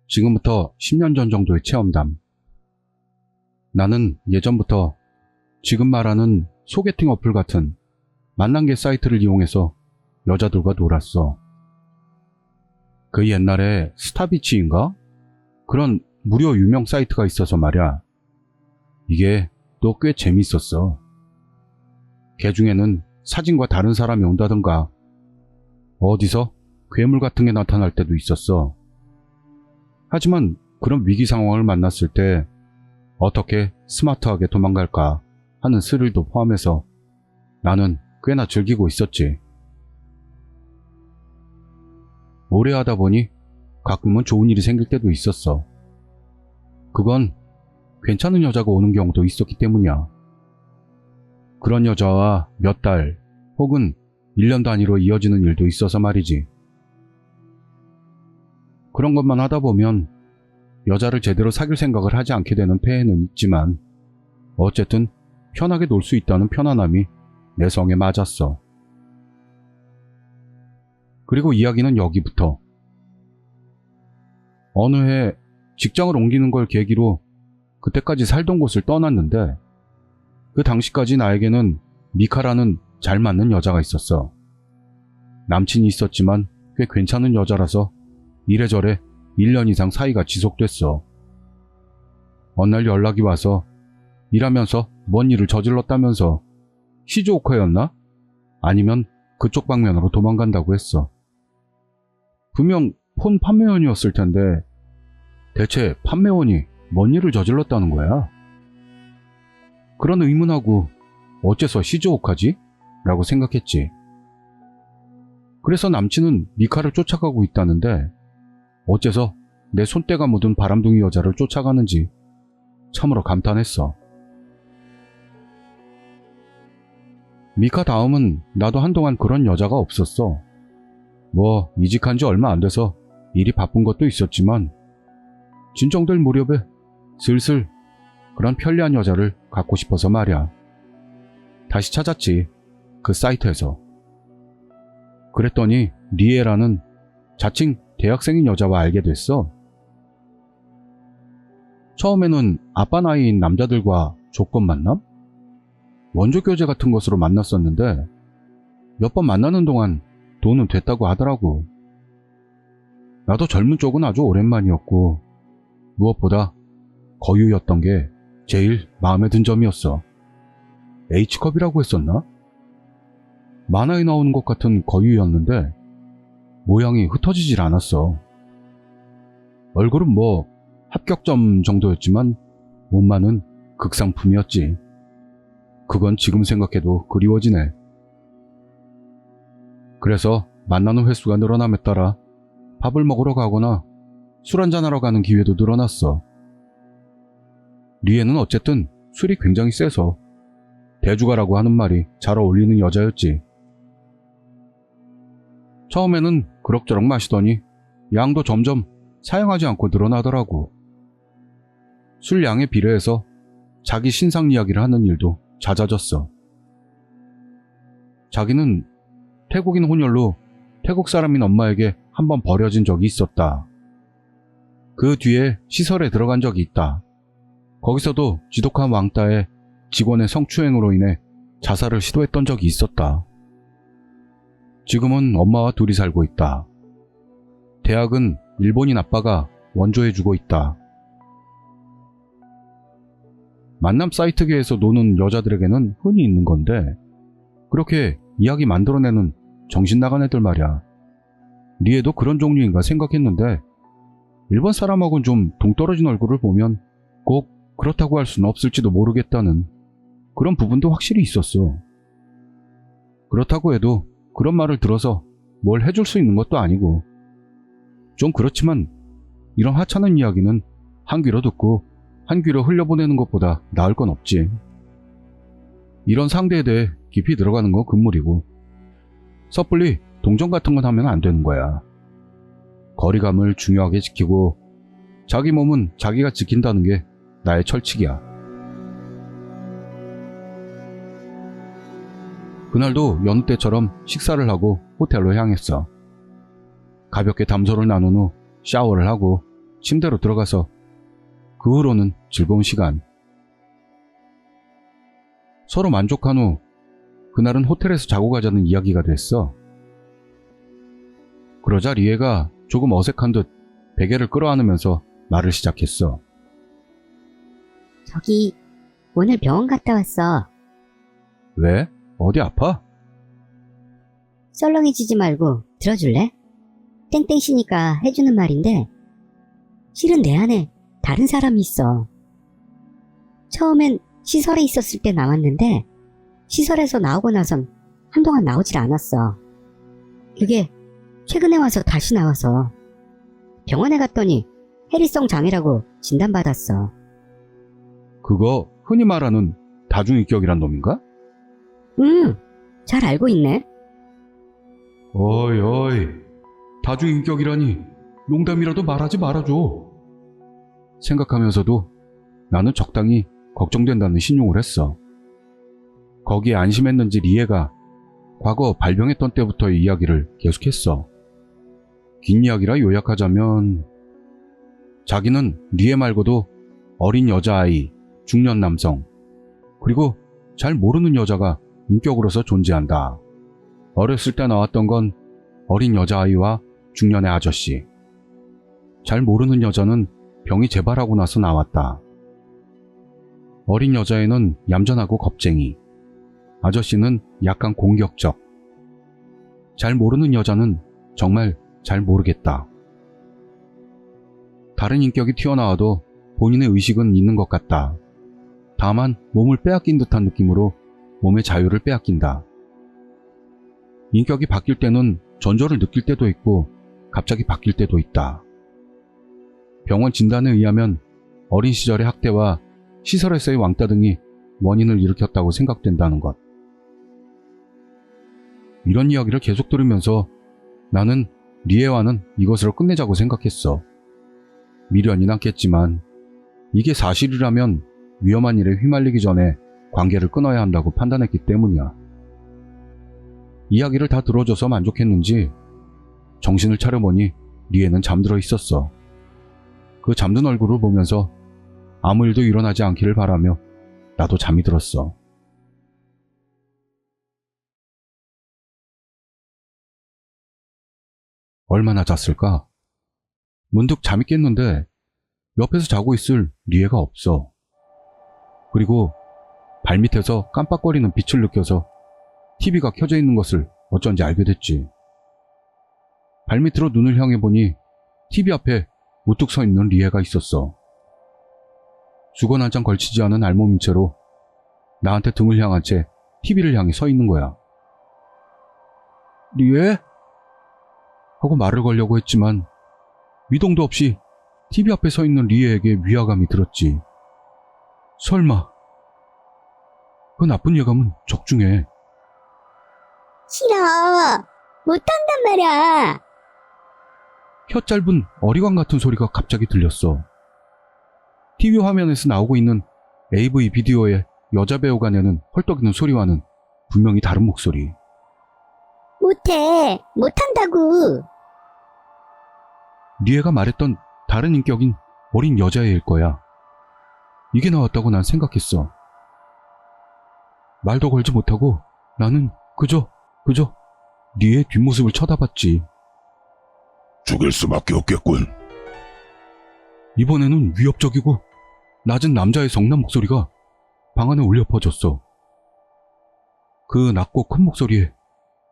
지금부터 10년 전 정도의 체험담. 나는 예전부터 지금 말하는 소개팅 어플 같은 만난개 사이트를 이용해서 여자들과 놀았어. 그 옛날에 스타비치인가? 그런 무료 유명 사이트가 있어서 말야. 이게 또 꽤 재밌었어. 걔 중에는 사진과 다른 사람이 온다던가 어디서 괴물 같은 게 나타날 때도 있었어. 하지만 그런 위기 상황을 만났을 때 어떻게 스마트하게 도망갈까 하는 스릴도 포함해서 나는 꽤나 즐기고 있었지. 오래 하다 보니 가끔은 좋은 일이 생길 때도 있었어. 그건 괜찮은 여자가 오는 경우도 있었기 때문이야. 그런 여자와 몇 달 혹은 1년 단위로 이어지는 일도 있어서 말이지. 그런 것만 하다 보면 여자를 제대로 사귈 생각을 하지 않게 되는 폐해는 있지만 어쨌든 편하게 놀 수 있다는 편안함이 내 성에 맞았어. 그리고 이야기는 여기부터. 어느 해 직장을 옮기는 걸 계기로 그때까지 살던 곳을 떠났는데 그 당시까지 나에게는 미카라는 잘 맞는 여자가 있었어. 남친이 있었지만 꽤 괜찮은 여자라서 이래저래 1년 이상 사이가 지속됐어. 어느 날 연락이 와서 일하면서 뭔 일을 저질렀다면서 시즈오카였나? 아니면 그쪽 방면으로 도망간다고 했어. 분명 폰 판매원이었을 텐데 대체 판매원이 뭔 일을 저질렀다는 거야? 그런 의문하고 어째서 시즈오카지? 라고 생각했지. 그래서 남친은 미카를 쫓아가고 있다는데 어째서 내 손때가 묻은 바람둥이 여자를 쫓아가는지 참으로 감탄했어. 미카 다음은 나도 한동안 그런 여자가 없었어. 뭐 이직한 지 얼마 안 돼서 일이 바쁜 것도 있었지만 진정될 무렵에 슬슬 그런 편리한 여자를 갖고 싶어서 말이야. 다시 찾았지. 그 사이트에서. 그랬더니 리에라는 자칭 대학생인 여자와 알게 됐어. 처음에는 아빠 나이인 남자들과 조건 만남? 원조 교제 같은 것으로 만났었는데 몇 번 만나는 동안 돈은 됐다고 하더라고. 나도 젊은 쪽은 아주 오랜만이었고 무엇보다 거유였던 게 제일 마음에 든 점이었어. H컵이라고 했었나? 만화에 나오는 것 같은 거유였는데 모양이 흩어지질 않았어. 얼굴은 뭐 합격점 정도였지만 몸만은 극상품이었지. 그건 지금 생각해도 그리워지네. 그래서 만나는 횟수가 늘어남에 따라 밥을 먹으러 가거나 술 한잔하러 가는 기회도 늘어났어. 리에는 어쨌든 술이 굉장히 세서 대주가라고 하는 말이 잘 어울리는 여자였지. 처음에는 그럭저럭 마시더니 양도 점점 사용하지 않고 늘어나더라고. 술 양에 비례해서 자기 신상 이야기를 하는 일도 잦아졌어. 자기는 태국인 혼혈로 태국 사람인 엄마에게 한번 버려진 적이 있었다. 그 뒤에 시설에 들어간 적이 있다. 거기서도 지독한 왕따에 직원의 성추행으로 인해 자살을 시도했던 적이 있었다. 지금은 엄마와 둘이 살고 있다. 대학은 일본인 아빠가 원조해주고 있다. 만남 사이트계에서 노는 여자들에게는 흔히 있는 건데 그렇게 이야기 만들어내는 정신 나간 애들 말이야. 리에도 그런 종류인가 생각했는데 일본 사람하고는 좀 동떨어진 얼굴을 보면 꼭 그렇다고 할 수는 없을지도 모르겠다는 그런 부분도 확실히 있었어. 그렇다고 해도 그런 말을 들어서 뭘 해줄 수 있는 것도 아니고 좀 그렇지만 이런 하찮은 이야기는 한 귀로 듣고 한 귀로 흘려보내는 것보다 나을 건 없지. 이런 상대에 대해 깊이 들어가는 건 금물이고 섣불리 동정 같은 건 하면 안 되는 거야. 거리감을 중요하게 지키고 자기 몸은 자기가 지킨다는 게 나의 철칙이야. 그날도 여느 때처럼 식사를 하고 호텔로 향했어. 가볍게 담소를 나눈 후 샤워를 하고 침대로 들어가서 그 후로는 즐거운 시간. 서로 만족한 후 그날은 호텔에서 자고 가자는 이야기가 됐어. 그러자 리에가 조금 어색한 듯 베개를 끌어안으면서 말을 시작했어. 저기, 오늘 병원 갔다 왔어. 왜? 어디 아파? 썰렁해지지 말고 들어줄래? 땡땡씨니까 해주는 말인데, 실은 내 안에 다른 사람이 있어. 처음엔 시설에 있었을 때 나왔는데, 시설에서 나오고 나선 한동안 나오질 않았어. 그게 최근에 와서 다시 나와서 병원에 갔더니 해리성 장애라고 진단받았어. 그거 흔히 말하는 다중인격이란 놈인가? 응, 잘 알고 있네. 어이, 다중인격이라니 농담이라도 말하지 말아줘. 생각하면서도 나는 적당히 걱정된다는 신용을 했어. 거기에 안심했는지 리에가 과거 발병했던 때부터의 이야기를 계속했어. 긴 이야기라 요약하자면 자기는 리에 말고도 어린 여자아이, 중년 남성, 그리고 잘 모르는 여자가 인격으로서 존재한다. 어렸을 때 나왔던 건 어린 여자아이와 중년의 아저씨. 잘 모르는 여자는 병이 재발하고 나서 나왔다. 어린 여자애는 얌전하고 겁쟁이, 아저씨는 약간 공격적. 잘 모르는 여자는 정말 잘 모르겠다. 다른 인격이 튀어나와도 본인의 의식은 있는 것 같다. 다만 몸을 빼앗긴 듯한 느낌으로 몸의 자유를 빼앗긴다. 인격이 바뀔 때는 전조를 느낄 때도 있고 갑자기 바뀔 때도 있다. 병원 진단에 의하면 어린 시절의 학대와 시설에서의 왕따 등이 원인을 일으켰다고 생각된다는 것. 이런 이야기를 계속 들으면서 나는 리에와는 이것으로 끝내자고 생각했어. 미련이 남겠지만 이게 사실이라면 위험한 일에 휘말리기 전에 관계를 끊어야 한다고 판단했기 때문이야. 이야기를 다 들어줘서 만족했는지 정신을 차려보니 리에는 잠들어 있었어. 그 잠든 얼굴을 보면서 아무 일도 일어나지 않기를 바라며 나도 잠이 들었어. 얼마나 잤을까? 문득 잠이 깼는데 옆에서 자고 있을 리에가 없어. 그리고 발밑에서 깜빡거리는 빛을 느껴서 TV가 켜져 있는 것을 어쩐지 알게 됐지. 발밑으로 눈을 향해 보니 TV 앞에 우뚝 서 있는 리에가 있었어. 수건 한 장 걸치지 않은 알몸인 채로 나한테 등을 향한 채 TV를 향해 서 있는 거야. 리에? 하고 말을 걸려고 했지만 미동도 없이 TV 앞에 서 있는 리에에게 위화감이 들었지. 설마 그 나쁜 예감은 적중해. 싫어. 못한단 말이야. 혀 짧은 어리광 같은 소리가 갑자기 들렸어. TV 화면에서 나오고 있는 AV 비디오의 여자 배우가 내는 헐떡이는 소리와는 분명히 다른 목소리. 못해. 못한다고. 리에가 말했던 다른 인격인 어린 여자애일 거야. 이게 나왔다고 난 생각했어. 말도 걸지 못하고 나는 그저 리에의 뒷모습을 쳐다봤지. 죽일 수밖에 없겠군. 이번에는 위협적이고 낮은 남자의 성난 목소리가 방 안에 울려 퍼졌어. 그 낮고 큰 목소리에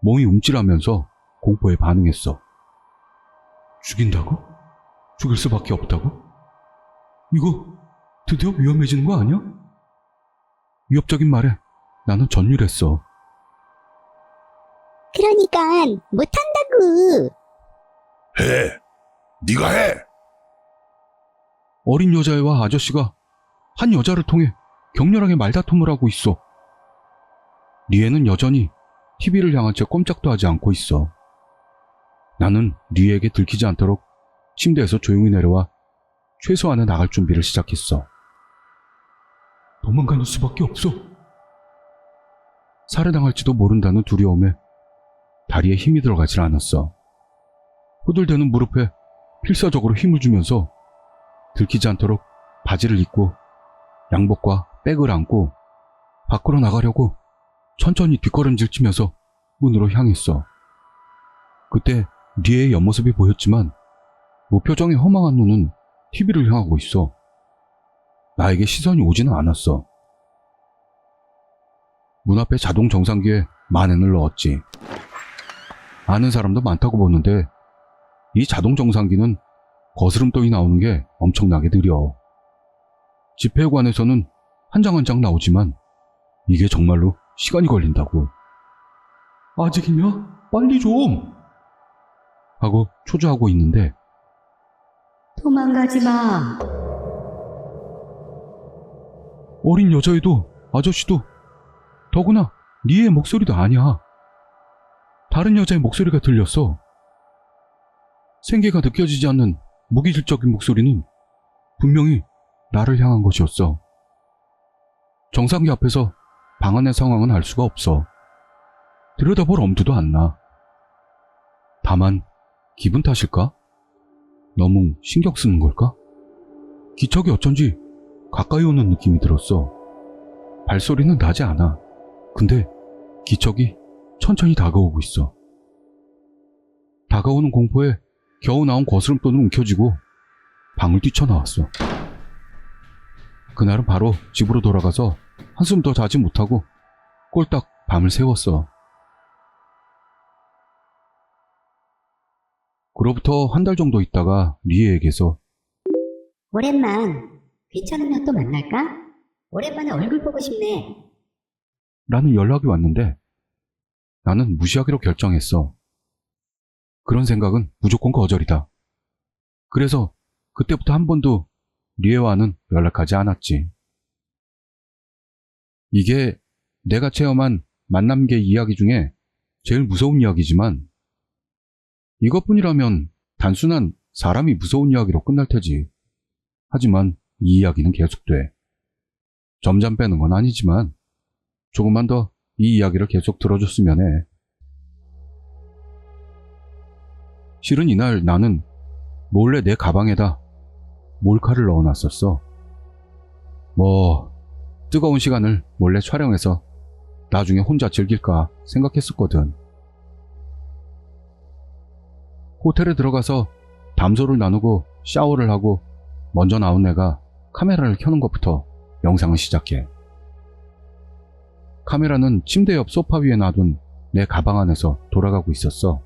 몸이 움찔하면서 공포에 반응했어. 죽인다고? 죽일 수밖에 없다고? 이거 드디어 위험해지는 거 아니야? 위협적인 말에 나는 전율했어. 그러니깐 못한다고. 해. 네가 해. 어린 여자애와 아저씨가 한 여자를 통해 격렬하게 말다툼을 하고 있어. 리에는 여전히 TV를 향한 채 꼼짝도 하지 않고 있어. 나는 리에에게 들키지 않도록 침대에서 조용히 내려와 최소한의 나갈 준비를 시작했어. 도망가는 수밖에 없어. 살해당할지도 모른다는 두려움에 다리에 힘이 들어가질 않았어. 후들대는 무릎에 필사적으로 힘을 주면서 들키지 않도록 바지를 입고 양복과 백을 안고 밖으로 나가려고 천천히 뒷걸음질 치면서 문으로 향했어. 그때 리에의 옆모습이 보였지만 무표정의 허망한 눈은 TV를 향하고 있어. 나에게 시선이 오지는 않았어. 문 앞에 자동 정상기에 만엔을 넣었지. 아는 사람도 많다고 보는데 이 자동 정상기는 거스름돈이 나오는 게 엄청나게 느려. 집회관에서는 한 장 한 장 나오지만 이게 정말로 시간이 걸린다고. 아직이냐? 빨리 좀! 하고 초조하고 있는데 도망가지 마. 어린 여자애도 아저씨도 더구나 리의 목소리도 아니야. 다른 여자의 목소리가 들렸어. 생계가 느껴지지 않는 무기질적인 목소리는 분명히 나를 향한 것이었어. 정상기 앞에서 방 안의 상황은 알 수가 없어. 들여다볼 엄두도 안 나. 다만 기분 탓일까? 너무 신경 쓰는 걸까? 기척이 어쩐지 가까이 오는 느낌이 들었어. 발소리는 나지 않아. 근데 기척이 천천히 다가오고 있어. 다가오는 공포에 겨우 나온 거스름돈은 움켜쥐고 방을 뛰쳐나왔어. 그날은 바로 집으로 돌아가서 한숨 더 자지 못하고 꼴딱 밤을 새웠어. 그로부터 한 달 정도 있다가 리에에게서 오랜만. 괜찮으면 또 만날까? 오랜만에 얼굴 보고 싶네. 라는 연락이 왔는데 나는 무시하기로 결정했어. 그런 생각은 무조건 거절이다. 그래서 그때부터 한 번도 리에와는 연락하지 않았지. 이게 내가 체험한 만남계 이야기 중에 제일 무서운 이야기지만 이것뿐이라면 단순한 사람이 무서운 이야기로 끝날 테지. 하지만 이 이야기는 계속돼. 점잠 빼는 건 아니지만 조금만 더 이 이야기를 계속 들어줬으면 해. 실은 이날 나는 몰래 내 가방에다 몰카를 넣어놨었어. 뜨거운 시간을 몰래 촬영해서 나중에 혼자 즐길까 생각했었거든. 호텔에 들어가서 담소를 나누고 샤워를 하고 먼저 나온 내가 카메라를 켜는 것부터 영상을 시작해. 카메라는 침대 옆 소파 위에 놔둔 내 가방 안에서 돌아가고 있었어.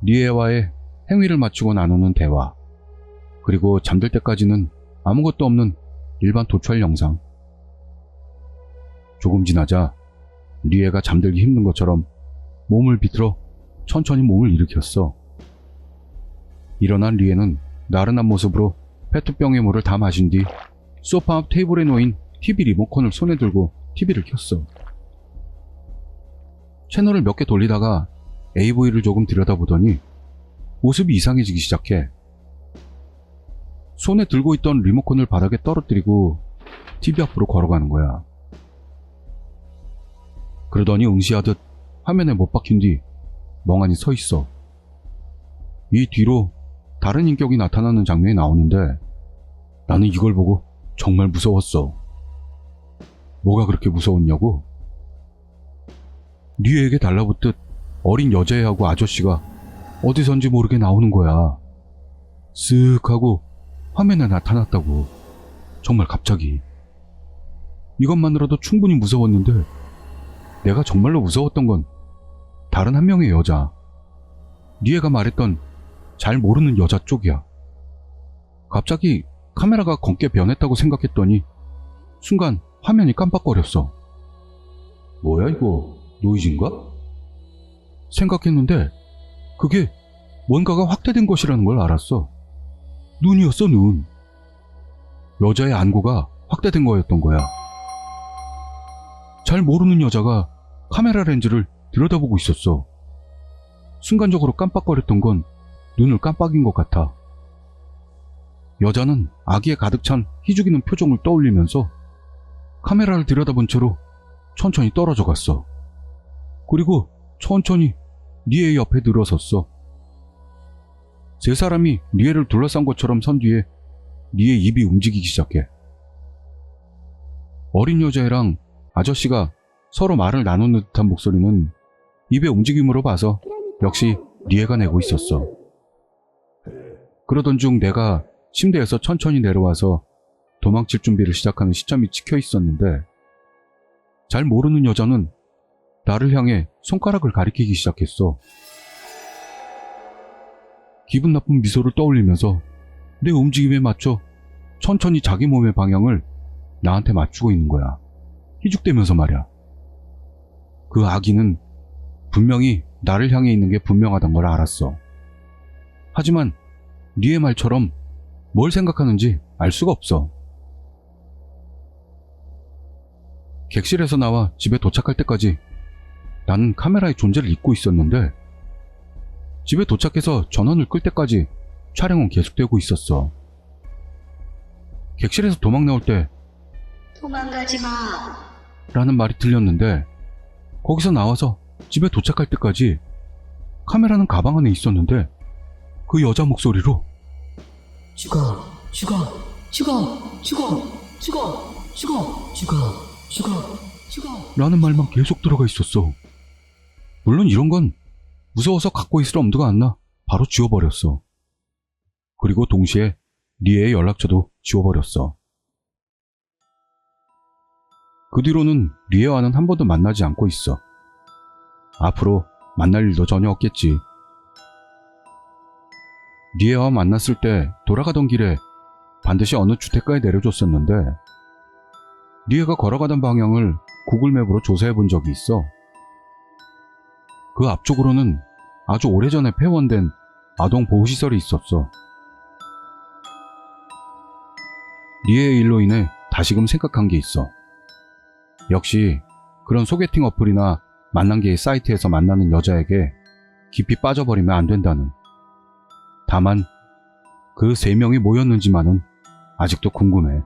리에와의 행위를 마치고 나누는 대화, 그리고 잠들 때까지는 아무것도 없는 일반 도촬 영상. 조금 지나자 리에가 잠들기 힘든 것처럼 몸을 비틀어 천천히 몸을 일으켰어. 일어난 리에는 나른한 모습으로 페트병에 물을 다 마신 뒤 소파 앞 테이블에 놓인 TV 리모컨을 손에 들고 TV를 켰어. 채널을 몇 개 돌리다가 AV를 조금 들여다보더니 모습이 이상해지기 시작해. 손에 들고 있던 리모컨을 바닥에 떨어뜨리고 TV 앞으로 걸어가는 거야. 그러더니 응시하듯 화면에 못 박힌 뒤 멍하니 서 있어. 이 뒤로 다른 인격이 나타나는 장면이 나오는데 나는 이걸 보고 정말 무서웠어. 뭐가 그렇게 무서웠냐고? 리에에게 달라붙듯 어린 여자애하고 아저씨가 어디선지 모르게 나오는 거야. 쓱 하고 화면에 나타났다고. 정말 갑자기. 이것만으로도 충분히 무서웠는데 내가 정말로 무서웠던 건 다른 한 명의 여자. 리에가 말했던 잘 모르는 여자 쪽이야. 갑자기 카메라가 검게 변했다고 생각했더니 순간 화면이 깜빡거렸어. 뭐야 이거? 노이즈인가? 생각했는데 그게 뭔가가 확대된 것이라는 걸 알았어. 눈이었어, 눈. 여자의 안구가 확대된 거였던 거야. 잘 모르는 여자가 카메라 렌즈를 들여다보고 있었어. 순간적으로 깜빡거렸던 건 눈을 깜빡인 것 같아. 여자는 아기에 가득 찬 희죽이는 표정을 떠올리면서 카메라를 들여다본 채로 천천히 떨어져 갔어. 그리고 천천히 리에 옆에 늘어섰어. 세 사람이 리에를 둘러싼 것처럼 선 뒤에 리의 입이 움직이기 시작해. 어린 여자애랑 아저씨가 서로 말을 나누는 듯한 목소리는 입의 움직임으로 봐서 역시 리에가 내고 있었어. 그러던 중 내가 침대에서 천천히 내려와서 도망칠 준비를 시작하는 시점이 찍혀 있었는데 잘 모르는 여자는 나를 향해 손가락을 가리키기 시작했어. 기분 나쁜 미소를 떠올리면서 내 움직임에 맞춰 천천히 자기 몸의 방향을 나한테 맞추고 있는 거야. 희죽대면서 말이야. 그 아기는 분명히 나를 향해 있는 게 분명하단 걸 알았어. 하지만 리의 말처럼 뭘 생각하는지 알 수가 없어. 객실에서 나와 집에 도착할 때까지 나는 카메라의 존재를 잊고 있었는데 집에 도착해서 전원을 끌 때까지 촬영은 계속되고 있었어. 객실에서 도망 나올 때 도망가지 마. 라는 말이 들렸는데 거기서 나와서 집에 도착할 때까지 카메라는 가방 안에 있었는데 그 여자 목소리로 죽어, 죽어, 죽어, 죽어, 죽어, 죽어, 죽어, 죽어, 죽어. 라는 말만 계속 들어가 있었어. 물론 이런 건 무서워서 갖고 있을 엄두가 안 나 바로 지워버렸어. 그리고 동시에 리에의 연락처도 지워버렸어. 그 뒤로는 리에와는 한 번도 만나지 않고 있어. 앞으로 만날 일도 전혀 없겠지. 리에와 만났을 때 돌아가던 길에 반드시 어느 주택가에 내려줬었는데 리에가 걸어가던 방향을 구글맵으로 조사해 본 적이 있어. 그 앞쪽으로는 아주 오래전에 폐원된 아동 보호시설이 있었어. 리에의 일로 인해 다시금 생각한 게 있어. 역시 그런 소개팅 어플이나 만난계의 사이트에서 만나는 여자에게 깊이 빠져버리면 안 된다는. 다만 그 3명이 뭐였는지만은 아직도 궁금해.